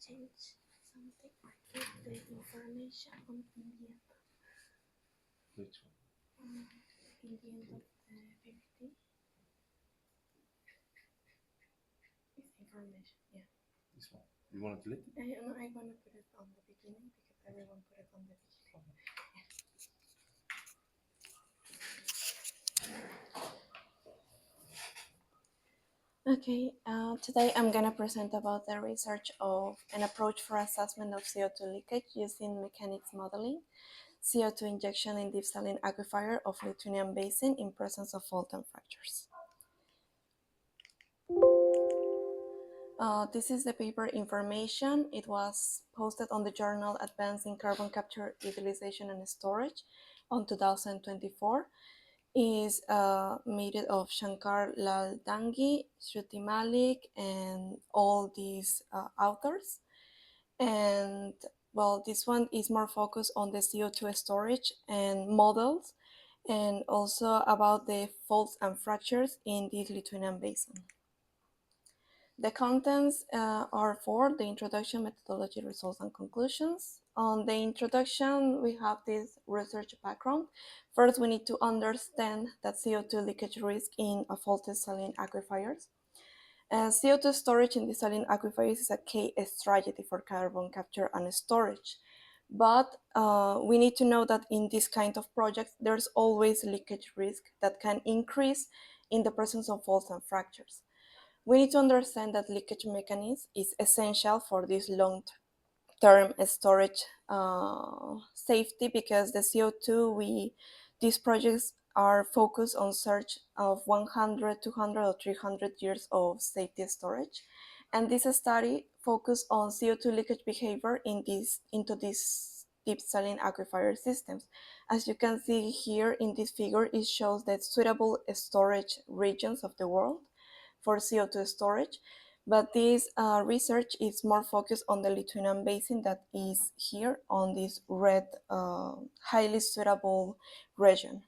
change something. Put the information on the end. Which one? In the end of the PPT. It's information, yeah. This one. You want to delete it? No, I want to put it on the beginning because everyone put it on the beginning. Okay, today I'm going to present about the research of an approach for assessment of CO2 leakage using mechanics modeling, CO2 injection in deep saline aquifer of Lithuanian basin in presence of fault and fractures. This is the paper information. It was posted on the journal Advancing Carbon Capture, Utilization and Storage on 2024. Is made of Shankar Lal Dangi, Shruti Malik, and all these authors. And well, this one is more focused on the CO2 storage and models, and also about the faults and fractures in the Lithuanian basin. The contents are for the introduction, methodology, results, and conclusions. On the introduction, we have this research background. First, we need to understand that CO2 leakage risk in faulted saline aquifers. CO2 storage in the saline aquifers is a key strategy for carbon capture and storage. But we need to know that in this kind of projects, there's always leakage risk that can increase in the presence of faults and fractures. We need to understand that leakage mechanism is essential for this long-term storage safety, because the CO2 these projects are focused on search of 100, 200, or 300 years of safety storage. And this study focused on CO2 leakage behavior into these deep saline aquifer systems. As you can see here in this figure, it shows the suitable storage regions of the world for CO2 storage, but this research is more focused on the Lithuanian basin that is here on this red, highly suitable region.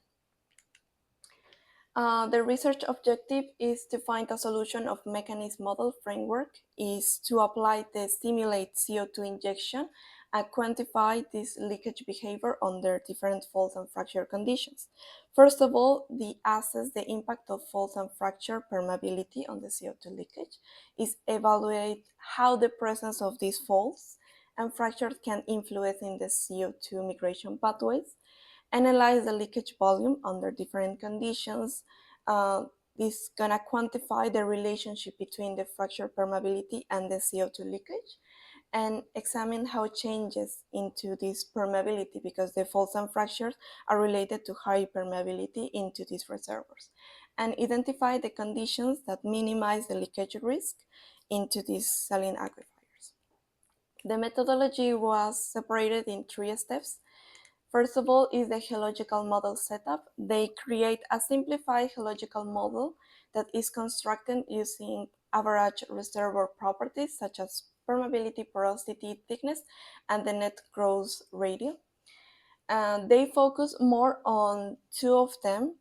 The research objective is to find a solution of mechanism model framework, is to apply the simulate CO2 injection and quantify this leakage behavior under different faults and fracture conditions. First of all, assess the impact of faults and fracture permeability on the CO2 leakage, is evaluate how the presence of these faults and fractures can influence in the CO2 migration pathways, analyze the leakage volume under different conditions. This is gonna quantify the relationship between the fracture permeability and the CO2 leakage, and examine how it changes into this permeability, because the faults and fractures are related to high permeability into these reservoirs, and identify the conditions that minimize the leakage risk into these saline aquifers. The methodology was separated in 3 steps. First of all is the geological model setup. They create a simplified geological model that is constructed using average reservoir properties such as permeability, porosity, thickness, and the net growth radius. They focus more on 2 of them.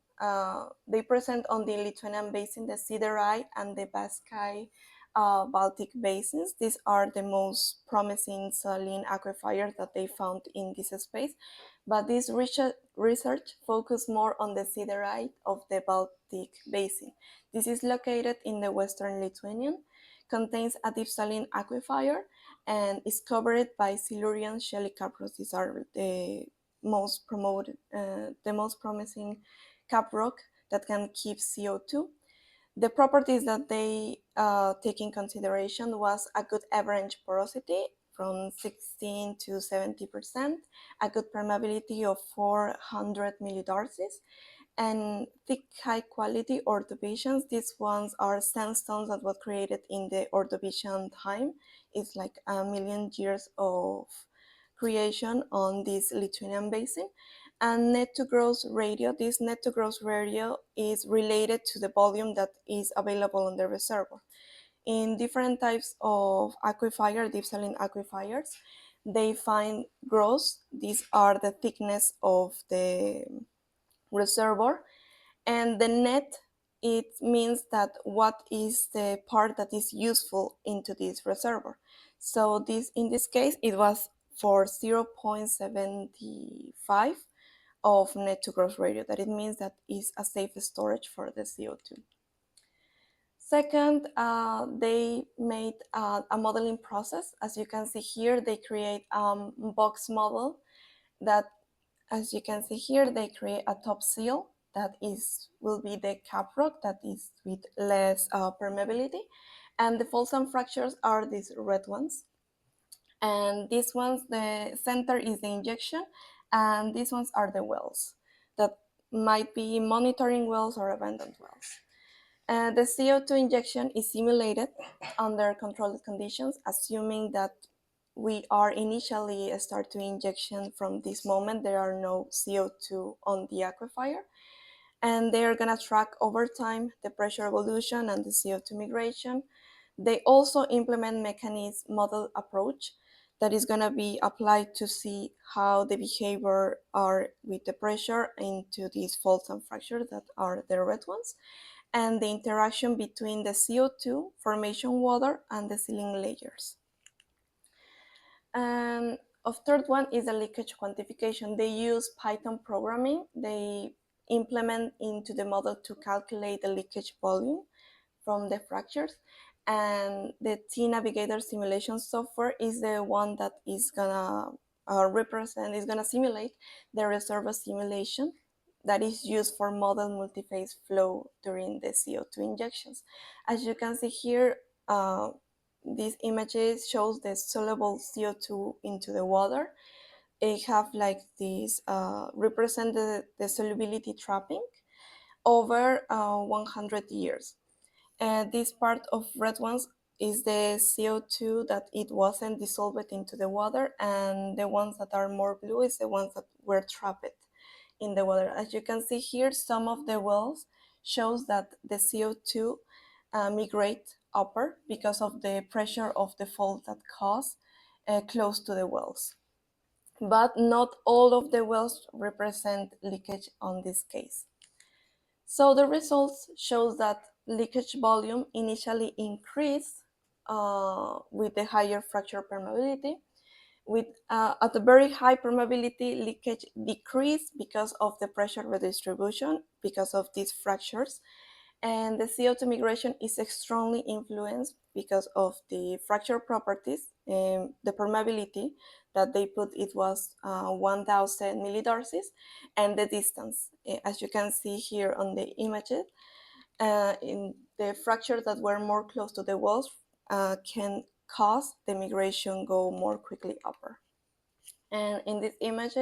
They present on the Lithuanian basin, the Siderai and the Baskai Baltic basins. These are the most promising saline aquifers that they found in this space. But this research focused more on the Siderai of the Baltic basin. This is located in the western Lithuanian, contains a deep saline aquifer, and is covered by Silurian shelly caprock. These are the most promising cap rock that can keep CO2. The properties that they take in consideration was a good average porosity from 16 to 70%, a good permeability of 400 millidarcies, and thick high quality Ordovicians. These ones are sandstones that were created in the Ordovician time. It's like 1 million years of creation on this Lithuanian basin. And net to gross ratio, this net to gross ratio is related to the volume that is available in the reservoir. In different types of aquifer, deep saline aquifers, they find gross. These are the thickness of the reservoir, and the net it means that what is the part that is useful into this reservoir. So in this case, it was for 0.75 of net to gross ratio. That it means that is a safe storage for the CO2. Second, they made a modeling process. As you can see here, they create a box model that, as you can see here, they create a top seal that will be the cap rock that is with less permeability. And the faults and fractures are these red ones. And these ones, the center is the injection, and these ones are the wells that might be monitoring wells or abandoned wells. The CO2 injection is simulated under controlled conditions, assuming that we are initially start to injection from this moment. There are no CO2 on the aquifer, and they are gonna track over time the pressure evolution and the CO2 migration. They also implement mechanism model approach that is gonna be applied to see how the behavior are with the pressure into these faults and fractures that are the red ones, and the interaction between the CO2 formation water and the saline layers. And of third one is the leakage quantification. They use Python programming. They implement into the model to calculate the leakage volume from the fractures. And the T-Navigator simulation software is the one that is gonna is gonna simulate the reservoir simulation that is used for model multi-phase flow during the CO2 injections. As you can see here, these images shows the soluble CO2 into the water. It have like this represent the solubility trapping over 100 years. This part of red ones is the CO2 that it wasn't dissolved into the water, and the ones that are more blue is the ones that were trapped in the water. As you can see here, some of the wells shows that the CO2 migrate upper because of the pressure of the fault that caused close to the wells. But not all of the wells represent leakage on this case. So the results shows that leakage volume initially increased with the higher fracture permeability. At a very high permeability, leakage decreased because of the pressure redistribution because of these fractures. And the CO2 migration is strongly influenced because of the fracture properties. The permeability that they put, it was 1000 millidarcies, and the distance. As you can see here on the images, in the fractures that were more close to the walls can cause the migration go more quickly upper. And in this image,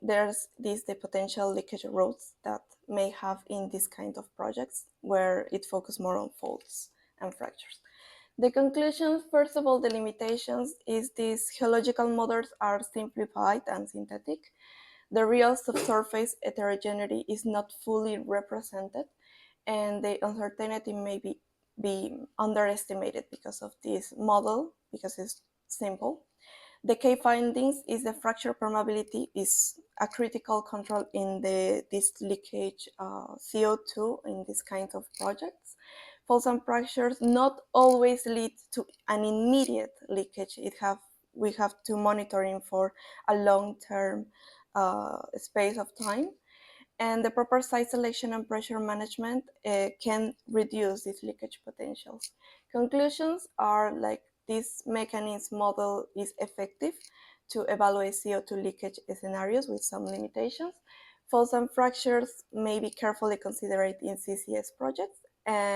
there's the potential leakage roads that may have in this kind of projects where it focuses more on faults and fractures. The conclusions, first of all, the limitations is these geological models are simplified and synthetic. The real subsurface heterogeneity is not fully represented, and the uncertainty may be underestimated because of this model, because it's simple. The key findings is the fracture permeability is a critical control in this leakage CO2 in this kind of projects. Faults and fractures not always lead to an immediate leakage. We have to monitoring for a long-term space of time. And the proper site selection and pressure management can reduce these leakage potentials. Conclusions are like this mechanism model is effective to evaluate CO2 leakage scenarios with some limitations. Faults and fractures may be carefully considered in CCS projects, and